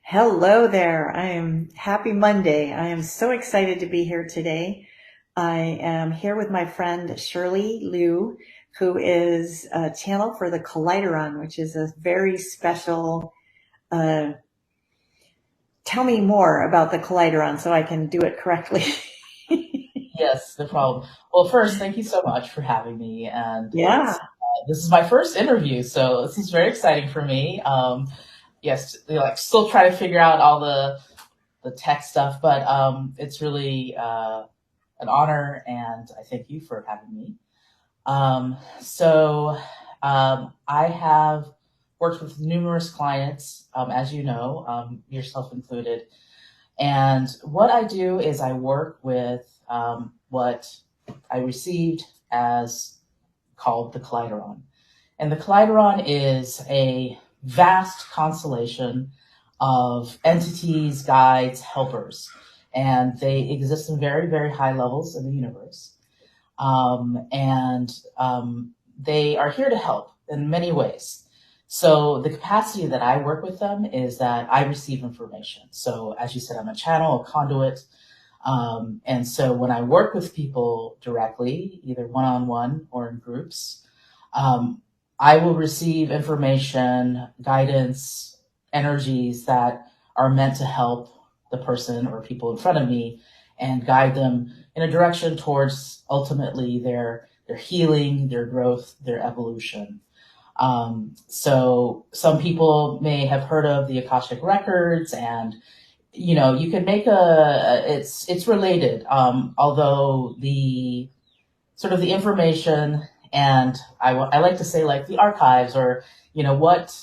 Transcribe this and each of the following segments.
Hello there. I am happy Monday. I am so excited to be here today. I am here with my friend Shirley Liu, who is a channel for the Kaleideron, which is a very special. Uh, Tell me more about the Kaleideron so I can do it correctly. Yes, no problem. Well, first, thank you so much for having me. And Yeah. this is my first interview, so this is very exciting for me. Yes, still trying to figure out all the tech stuff, but it's really an honor, and I thank you for having me. I have worked with numerous clients, as you know, yourself included. And what I do is I work with what I received as called the Kaleideron. And the Kaleideron is a vast constellation of entities, guides, helpers, and they exist in very, very high levels in the universe. And they are here to help in many ways. So the capacity that I work with them is that I receive information. So as you said, I'm a channel, a conduit. And so when I work with people directly, either one-on-one or in groups, um, I will receive information, guidance, energies that are meant to help the person or people in front of me and guide them in a direction towards ultimately their healing, their growth, their evolution. So some people may have heard of the Akashic records, and you can make it's related, although the sort of the information, and I like to say, like, the archives, or what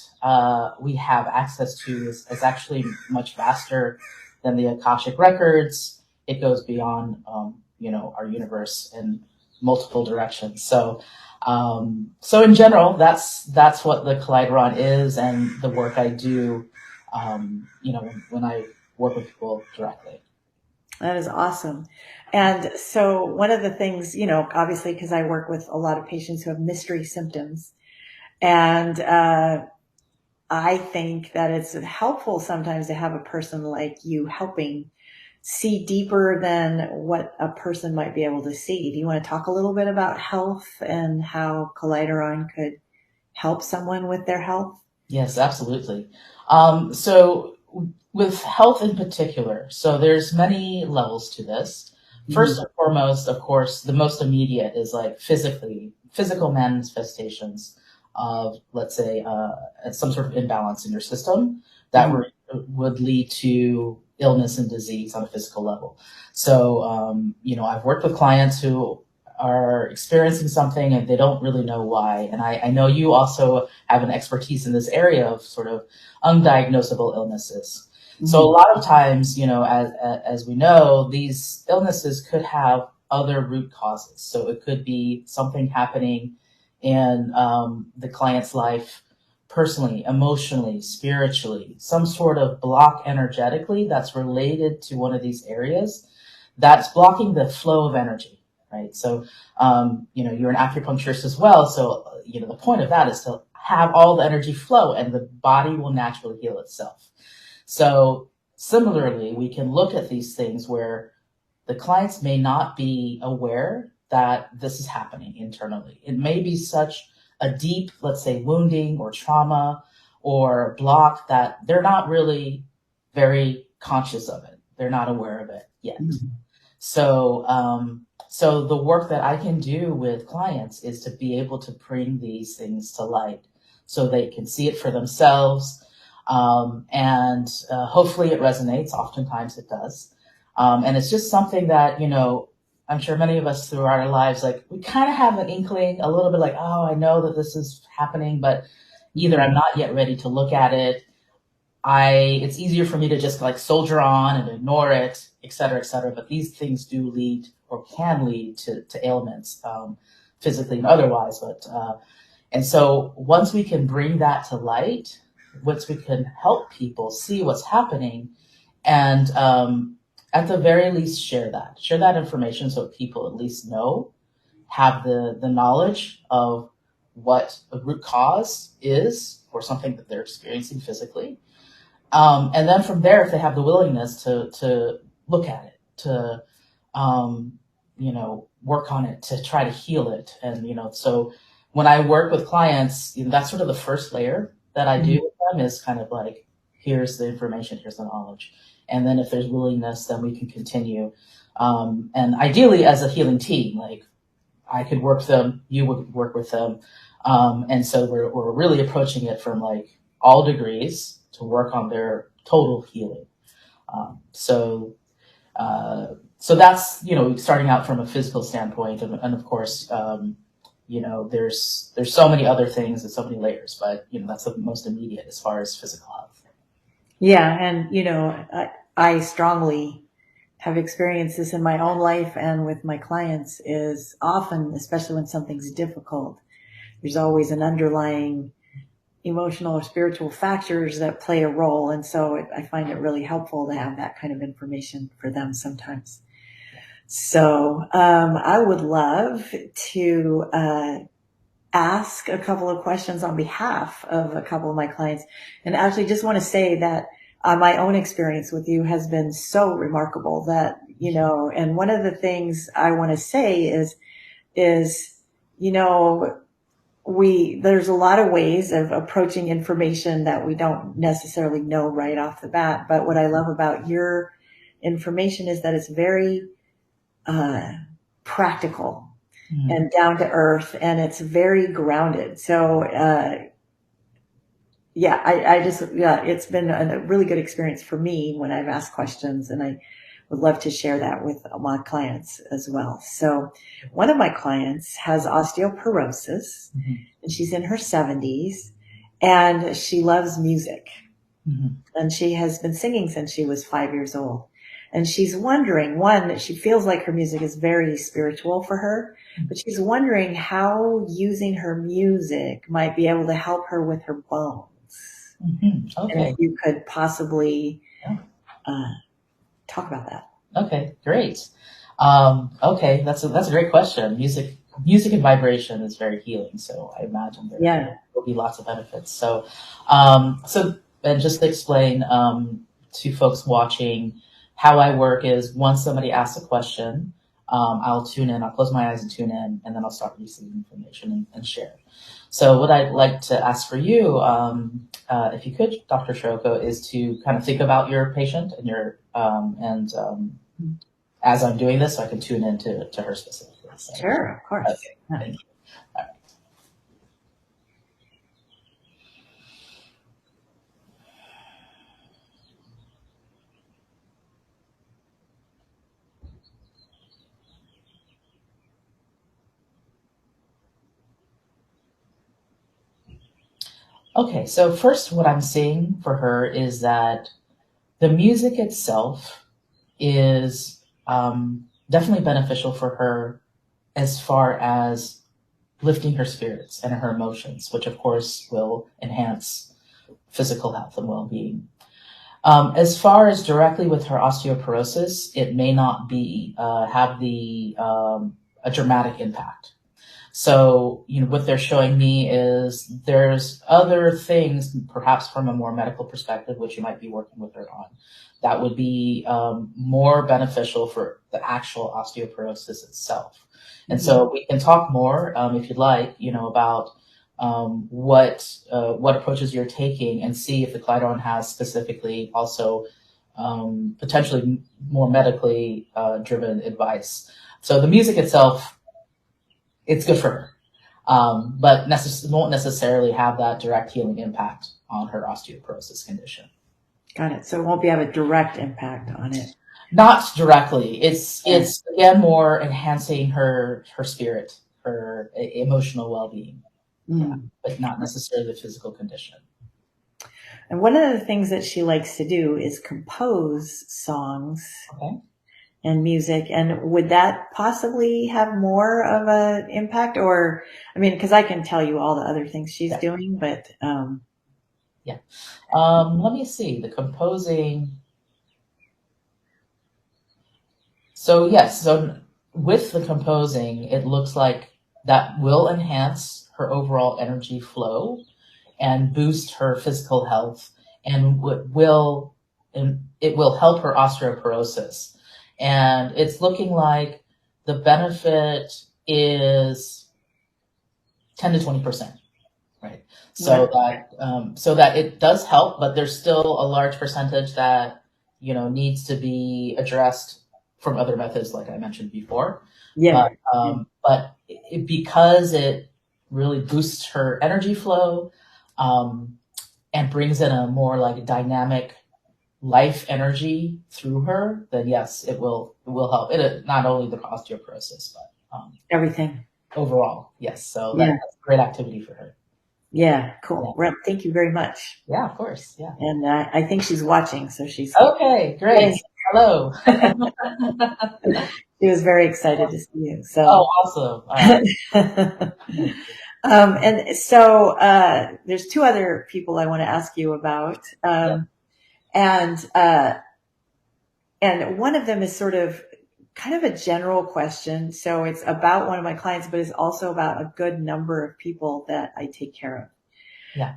we have access to is actually much vaster than the Akashic records. It goes beyond our universe in multiple directions. So in general, that's what the Kaleideron is, and the work I do, when I work with people directly. That is awesome. And so one of the things, obviously, because I work with a lot of patients who have mystery symptoms, and I think that it's helpful sometimes to have a person like you helping see deeper than what a person might be able to see. Do you want to talk a little bit about health and how Kaleideron could help someone with their health? Yes, absolutely. So with health in particular, so there's many levels to this. First Mm-hmm. and foremost, of course, the most immediate is like physical manifestations of, let's say, some sort of imbalance in your system that Mm-hmm. would lead to illness and disease on a physical level. So, I've worked with clients who are experiencing something and they don't really know why. And I know you also have an expertise in this area of sort of undiagnosable illnesses. So a Mm-hmm. lot of times, as we know, these illnesses could have other root causes. So it could be something happening in the client's life personally, emotionally, spiritually, some sort of block energetically that's related to one of these areas that's blocking the flow of energy, right? So, you're an acupuncturist as well. So, the point of that is to have all the energy flow and the body will naturally heal itself. So similarly, we can look at these things where the clients may not be aware that this is happening internally. It may be such a deep, let's say, wounding or trauma or block that they're not really very conscious of it. They're not aware of it yet. Mm-hmm. So the work that I can do with clients is to be able to bring these things to light so they can see it for themselves. And hopefully it resonates. Oftentimes it does. And it's just something that, I'm sure many of us throughout our lives, like, we kind of have an inkling, a little bit like, oh, I know that this is happening, but either I'm not yet ready to look at it. It's easier for me to just like soldier on and ignore it, et cetera, et cetera. But these things do lead or can lead to ailments, physically and otherwise. And so once we can bring that to light, once we can help people see what's happening, and at the very least share that information so people at least know, have the knowledge of what a root cause is for something that they're experiencing physically, And then from there, if they have the willingness to look at it, to, work on it, to try to heal it. And, so when I work with clients, that's sort of the first layer that I do with them, is kind of like, here's the information, here's the knowledge. And then if there's willingness, then we can continue. And ideally as a healing team, like I could work with them, you would work with them. And so we're really approaching it from like all degrees to work on their total healing. So that's, starting out from a physical standpoint. And of course, there's so many other things and so many layers, but, that's the most immediate as far as physical health. Yeah. And, I strongly have experienced this in my own life and with my clients, is often, especially when something's difficult, there's always an underlying emotional or spiritual factors that play a role. And so I find it really helpful to have that kind of information for them sometimes. So I would love to ask a couple of questions on behalf of a couple of my clients. And actually just want to say that my own experience with you has been so remarkable that, and one of the things I want to say is, there's a lot of ways of approaching information that we don't necessarily know right off the bat. But what I love about your information is that it's very practical and down to earth, and it's very grounded. So, it's been a really good experience for me when I've asked questions, and I would love to share that with my clients as well. So one of my clients has osteoporosis, and she's in her 70s, and she loves music. And she has been singing since she was 5 years old. And she's wondering, one, she feels like her music is very spiritual for her, but she's wondering how using her music might be able to help her with her bones. Okay. And if you could possibly talk about that. Okay, great. Okay, that's a great question. Music and vibration is very healing, so I imagine there will be lots of benefits. So and just to explain to folks watching, how I work is once somebody asks a question, I'll tune in, I'll close my eyes and tune in, and then I'll start receiving information and share. So what I'd like to ask for you, if you could, Dr. Shiroko, is to kind of think about your patient and your as I'm doing this, so I can tune in to her specifically. So, sure, of course. Okay, thank you. All right. Okay, so first what I'm seeing for her is that the music itself is definitely beneficial for her as far as lifting her spirits and her emotions, which of course will enhance physical health and well-being. As far as directly with her osteoporosis, it may not be have a dramatic impact. So, what they're showing me is there's other things, perhaps from a more medical perspective, which you might be working with her on, that would be more beneficial for the actual osteoporosis itself. And so we can talk more, if you'd like, about what approaches you're taking, and see if the Kaleideron has specifically also potentially more medically driven advice. So the music itself, it's good for her, but won't necessarily have that direct healing impact on her osteoporosis condition. Got it. So it won't have a direct impact on it. Not directly. It's again more enhancing her spirit, her emotional well-being, but not necessarily the physical condition. And one of the things that she likes to do is compose songs. Okay. And music. And would that possibly have more of an impact? Or, because I can tell you all the other things she's doing, but let me see, the composing. So yes, so with the composing, it looks like that will enhance her overall energy flow and boost her physical health and it will help her osteoporosis. And it's looking like the benefit is 10 to 20%, right? So that it does help, but there's still a large percentage that, needs to be addressed from other methods, like I mentioned before. Yeah. But because it really boosts her energy flow, and brings in a more like dynamic life energy through her, then yes, it will help. It not only the osteoporosis, but Everything. overall, yes. So Yeah. that's a great activity for her. Yeah. Cool. Well, thank you very much. Yeah, of course. Yeah. And I think she's watching, so she's Okay. Great. Hello. She was very excited to see you. So. Oh, awesome. All right. And so there's two other people I want to ask you about, and one of them is sort of kind of a general question. So it's about one of my clients, but it's also about a good number of people that I take care of. Yeah.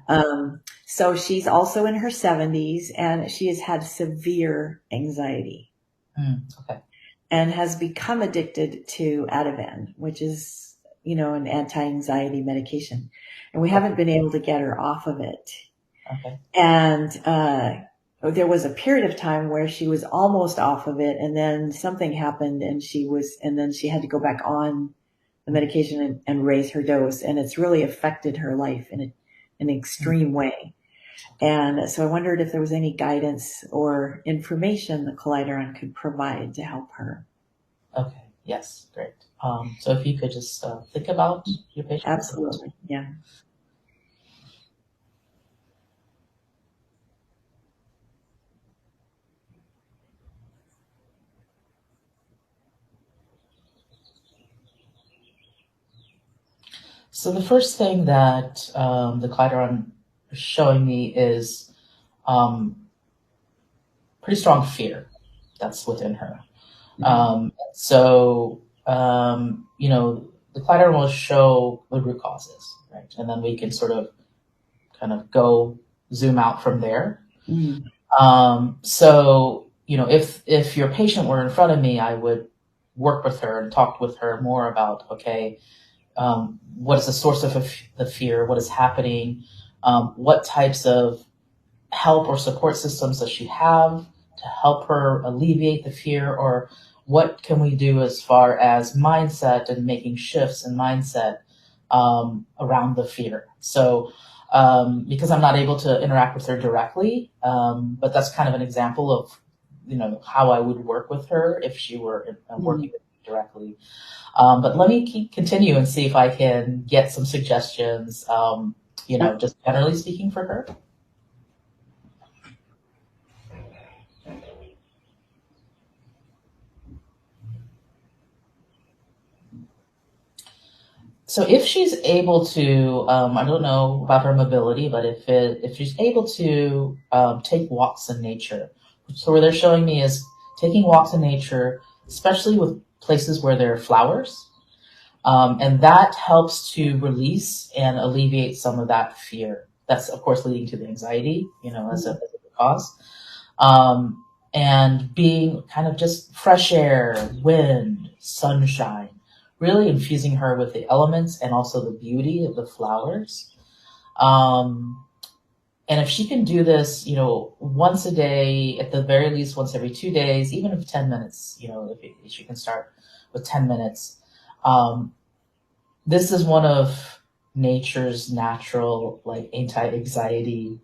So she's also in her 70s, and she has had severe anxiety. Okay. And has become addicted to Ativan, which is, an anti-anxiety medication. And we haven't been able to get her off of it. Okay. And there was a period of time where she was almost off of it, and then something happened, and then she had to go back on the medication and raise her dose. And it's really affected her life in an extreme way. And so I wondered if there was any guidance or information that Kaleideron could provide to help her. Okay. Yes. Great. So if you could just think about your patient. Absolutely. Yeah. So the first thing that the Kaleideron is showing me is pretty strong fear that's within her. The Kaleideron will show the root causes, right? And then we can sort of kind of zoom out from there. If your patient were in front of me, I would work with her and talk with her more about, okay, what is the source of the fear? What is happening? What types of help or support systems does she have to help her alleviate the fear? Or what can we do as far as mindset and making shifts in mindset around the fear? So because I'm not able to interact with her directly, but that's kind of an example of, how I would work with her if she were working with me directly. But let me continue and see if I can get some suggestions, just generally speaking for her. So if she's able to, I don't know about her mobility, but if she's able to take walks in nature, so where they're showing me is taking walks in nature, especially with places where there are flowers, and that helps to release and alleviate some of that fear. That's of course leading to the anxiety, as a cause. And being kind of just fresh air, wind, sunshine, really infusing her with the elements and also the beauty of the flowers. And if she can do this, once a day, at the very least once every 2 days, even if 10 minutes, if she can start with 10 minutes. This is one of nature's natural, like, anti-anxiety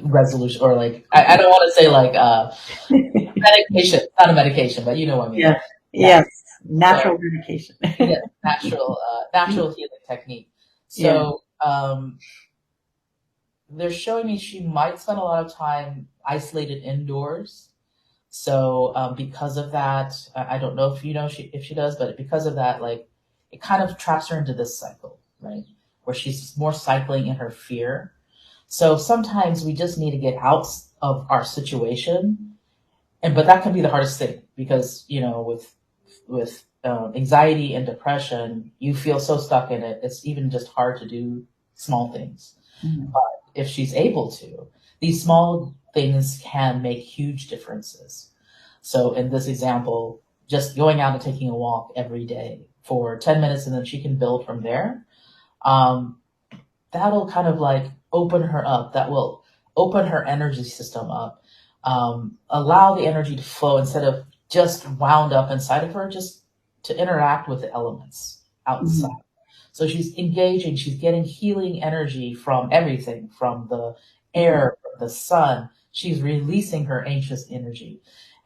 resolution, or like, I don't want to say like medication, not a medication, but you know what I mean. Yeah. Yes. Natural medication. Yeah, natural healing technique. So they're showing me she might spend a lot of time isolated indoors. So because of that, I don't know if if she does, but because of that, like, it kind of traps her into this cycle, right? Where she's more cycling in her fear. So sometimes we just need to get out of our situation, but that can be the hardest thing because with anxiety and depression, you feel so stuck in it. It's even just hard to do small things. Mhm. But if she's able to, these small things can make huge differences. So in this example, just going out and taking a walk every day for 10 minutes and then she can build from there. Um, that'll kind of like open her up. That will open her energy system up. Allow the energy to flow instead of just wound up inside of her, just to interact with the elements outside. Mhm. So she's engaging, she's getting healing energy from everything, from the Mhm. air, from the sun. She's releasing her anxious energy.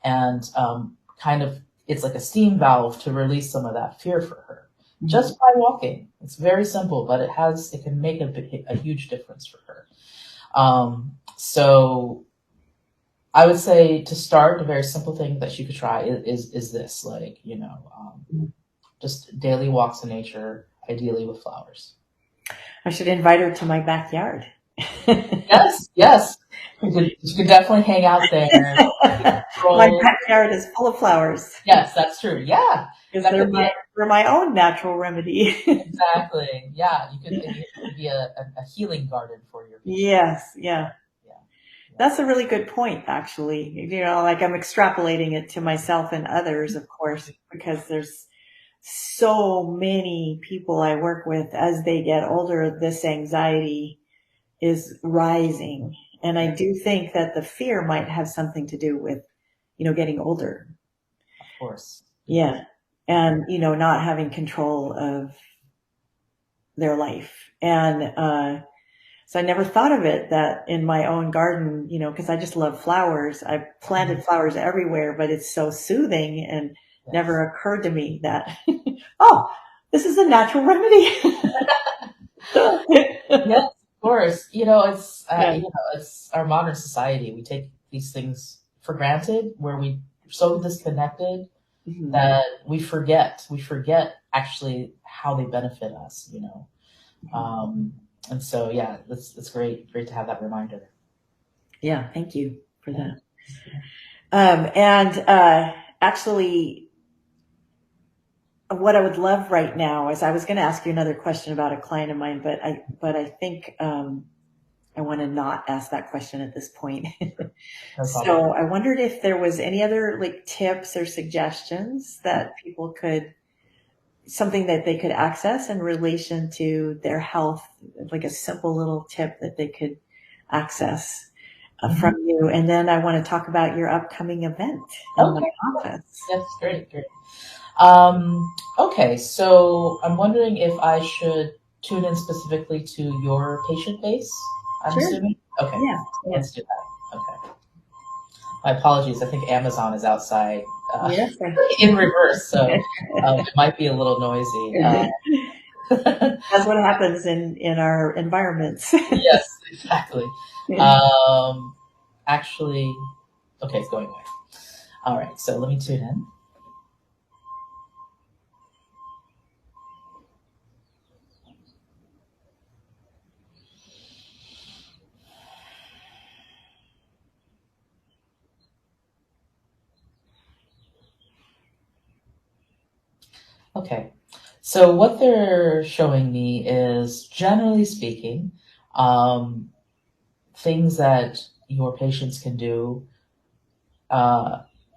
And kind of, it's like a steam valve to release some of that fear for her Mhm. just by walking. It's very simple, but it can make a huge difference for her. So I would say to start, a very simple thing that she could try is this, like, just daily walks in nature, ideally with flowers. I should invite her to my backyard. Yes, yes. You could definitely hang out there. My Control. backyard is full of flowers Yes, that's true. Yeah, because that could be they're my own natural remedy. exactly. Yeah, it could be a healing garden for your patient. Yes, yeah. Yeah, yeah, That's a really good point, actually. Like I'm extrapolating it to myself and others, of course, because there's so many people I work with as they get older, this anxiety is rising. And I yeah, do think that the fear might have something to do with, getting older. of course. Yeah. And, not having control of their life. And, so I never thought of it that in my own garden, because I just love flowers. I've planted flowers everywhere, but it's so soothing and Yes. never occurred to me that, oh, this is a natural remedy. Yes, of course. Yeah. It's our modern society. We take these things for granted, where we are so disconnected Mhm. that we forget. We forget actually how they benefit us. Um, and so yeah, it's great to have that reminder. Yeah. Thank you for Yeah. that. And actually, what I would love right now is I was going to ask you another question about a client of mine, but I think I want to not ask that question at this point. No problem. So I wondered if there was any other like tips or suggestions that people could, something that they could access in relation to their health, like a simple little tip that they could access Mhm. from you. And then I want to talk about your upcoming event in my Okay. office. Yes, great. Okay, so I'm wondering if I should tune in specifically to your patient base, I'm Sure. assuming? Okay, Yeah. Yeah. let's do that. Okay. My apologies. I think Amazon is outside Yes. in reverse, so it might be a little noisy. That's what happens in our environments. Yes, exactly. Um, actually, okay, it's going away. All right, so let me tune in. Okay. So what they're showing me is, generally speaking, um, things that your patients can do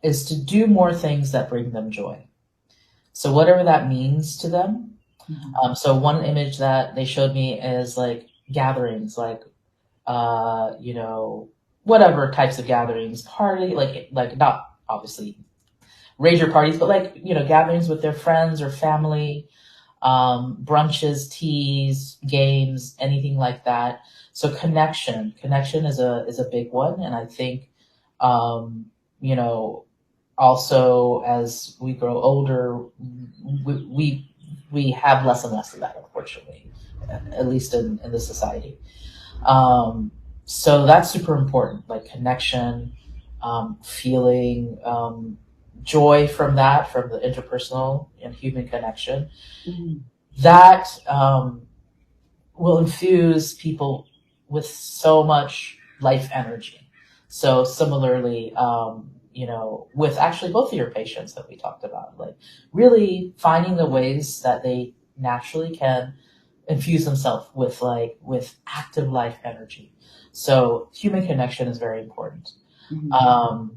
is to do more things that bring them joy. So whatever that means to them. Mhm. So one image that they showed me is like gatherings, like whatever types of gatherings, party, like not obviously rager parties, but like gatherings with their friends or family, brunches, teas, games, anything like that. So connection is a big one, and I think um, you know also as we grow older, we have less and less of that, unfortunately, at least in the society. Um, so that's super important, like connection, feeling joy from that, from the interpersonal and human connection. Mhm. That will infuse people with so much life energy. So similarly, with actually both of your patients that we talked about, like really finding the ways that they naturally can infuse themselves with active life energy. So human connection is very important. Mm-hmm.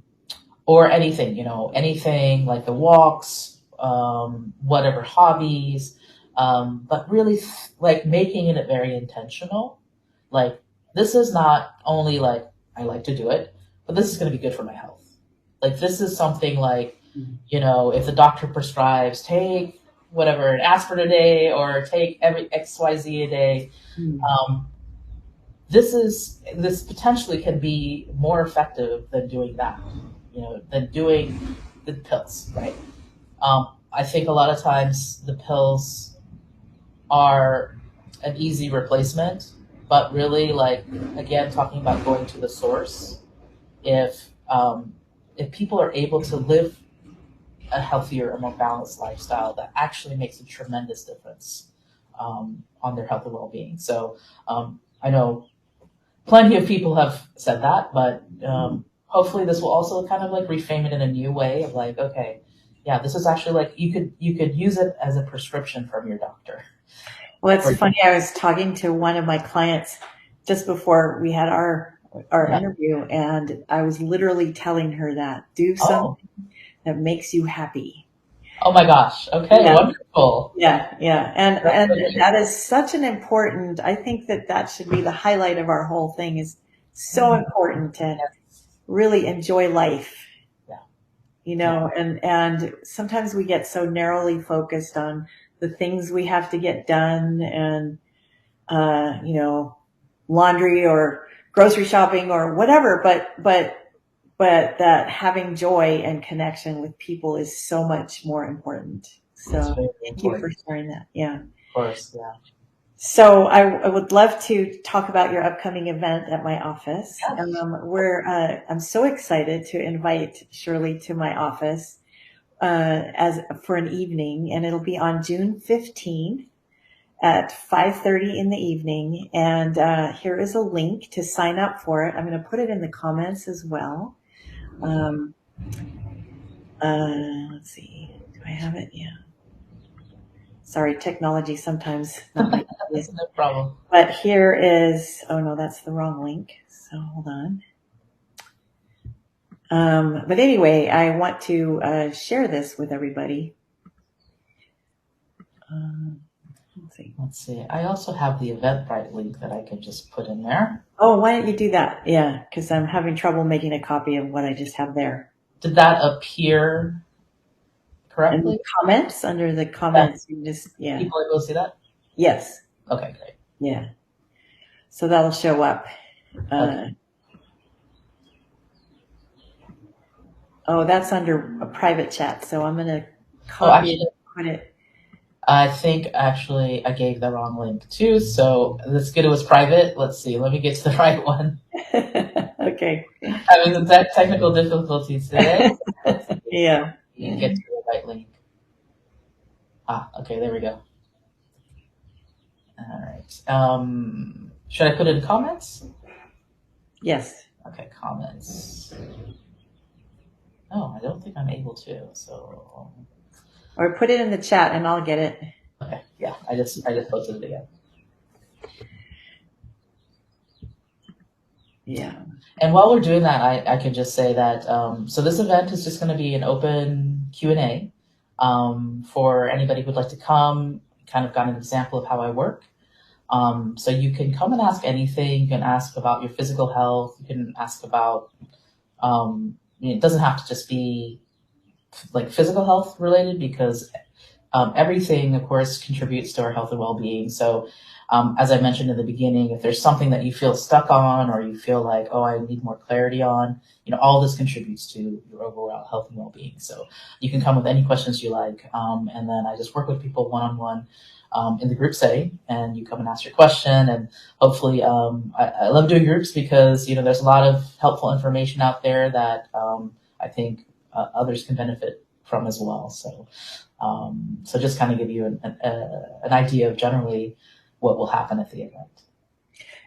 Or anything, anything like the walks, whatever hobbies, but really like making it very intentional. Like this is not only like I like to do it, but this is going to be good for my health. Like this is something like, if the doctor prescribes take whatever an aspirin a day or take every XYZ a day, this potentially can be more effective than doing that, than doing the pills, right? I think a lot of times the pills are an easy replacement, but really, like again, talking about going to the source. If people are able to live a healthier and more balanced lifestyle, that actually makes a tremendous difference on their health and well-being. So I know plenty of people have said that, but hopefully this will also kind of like reframe it in a new way of like, okay, yeah, this is actually like you could use it as a prescription from your doctor. Well, it's funny. I was talking to one of my clients just before we had our interview, and I was literally telling her that do something that makes you happy. Oh my gosh. Okay. Yeah. Wonderful. Yeah. Yeah. And that is such an important, I think that should be the highlight of our whole thing, is so important to really enjoy life. Yeah. And sometimes we get so narrowly focused on the things we have to get done and, laundry or grocery shopping or whatever, but that having joy and connection with people is so much more important. So thank you for sharing that. Yeah. Of course. Yeah. So I would love to talk about your upcoming event at my office. Yes. I'm so excited to invite Shirley to my office as for an evening, and it'll be on June 15th at 5:30 in the evening. And here is a link to sign up for it. I'm going to put it in the comments as well. Let's see. Do I have it? Yeah. Sorry, technology sometimes not my That's no problem. But here is, oh no, that's the wrong link. So hold on. But anyway, I want to share this with everybody. Let's see. I also have the Eventbrite link that I could just put in there. Oh, why don't you do that? Yeah, because I'm having trouble making a copy of what I just have there. Did that appear correctly? In the comments, under the comments, you just, yeah. People able to see that? Yes. Okay, great. Yeah. So that'll show up. Okay. Oh, that's under a private chat. So I'm going to copy it and put it. I think actually I gave the wrong link too. So let's get it was private. Let's see. Let me get to the right one. Okay. Having some technical difficulties today. Yeah. You can get to the right link. Okay. There we go. All right. Should I put it in comments? Yes. Okay. Comments. Oh, I don't think I'm able to. So. Or put it in the chat and I'll get it. Okay. Yeah. I just posted it again. Yeah. And while we're doing that, I can just say that, so this event is just going to be an open Q&A for anybody who'd like to come, kind of got an example of how I work. So you can come and ask anything. You can ask about your physical health. You can ask about, it doesn't have to just be like physical health related, because everything, of course, contributes to our health and well-being. So as I mentioned in the beginning, if there's something that you feel stuck on or you feel like, oh, I need more clarity on, all this contributes to your overall health and well-being. So you can come with any questions you like. And then I just work with people one-on-one in the group setting, and you come and ask your question. And hopefully, I love doing groups because, there's a lot of helpful information out there that I think others can benefit from as well. So just kind of give you an idea of generally what will happen at the event.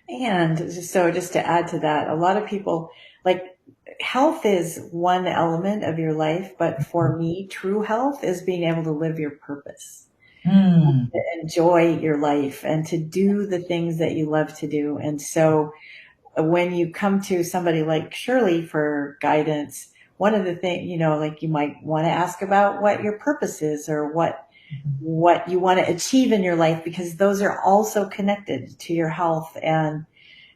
And so just to add to that, a lot of people, like, health is one element of your life, but for me, true health is being able to live your purpose. Mm. to enjoy your life and to do the things that you love to do. And so when you come to somebody like Shirley for guidance, one of the things, like you might want to ask about what your purpose is or what you want to achieve in your life, because those are also connected to your health. And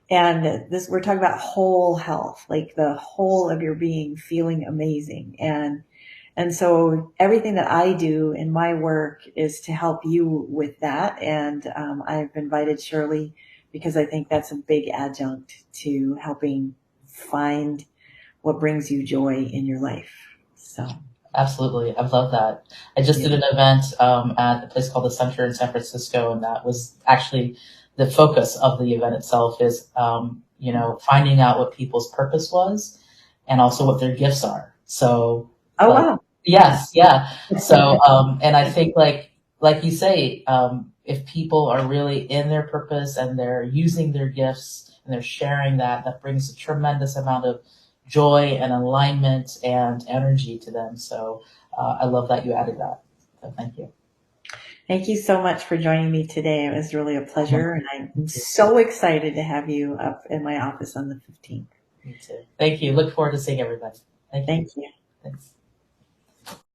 this, we're talking about whole health, like the whole of your being feeling amazing. And so everything that I do in my work is to help you with that. And I've invited Shirley because I think that's a big adjunct to helping find what brings you joy in your life. So Absolutely. I love that. I just did an event at a place called the Center in San Francisco, and that was actually the focus of the event itself is, finding out what people's purpose was and also what their gifts are. So, oh wow. yes, yeah. So, and I think like you say, if people are really in their purpose and they're using their gifts and they're sharing that, that brings a tremendous amount of joy and alignment and energy to them. So I love that you added that. So thank you. Thank you so much for joining me today. It was really a pleasure, and I'm so excited to have you up in my office on the 15th. Me too. Thank you. Look forward to seeing everybody. Thank you. Thank you. Thanks.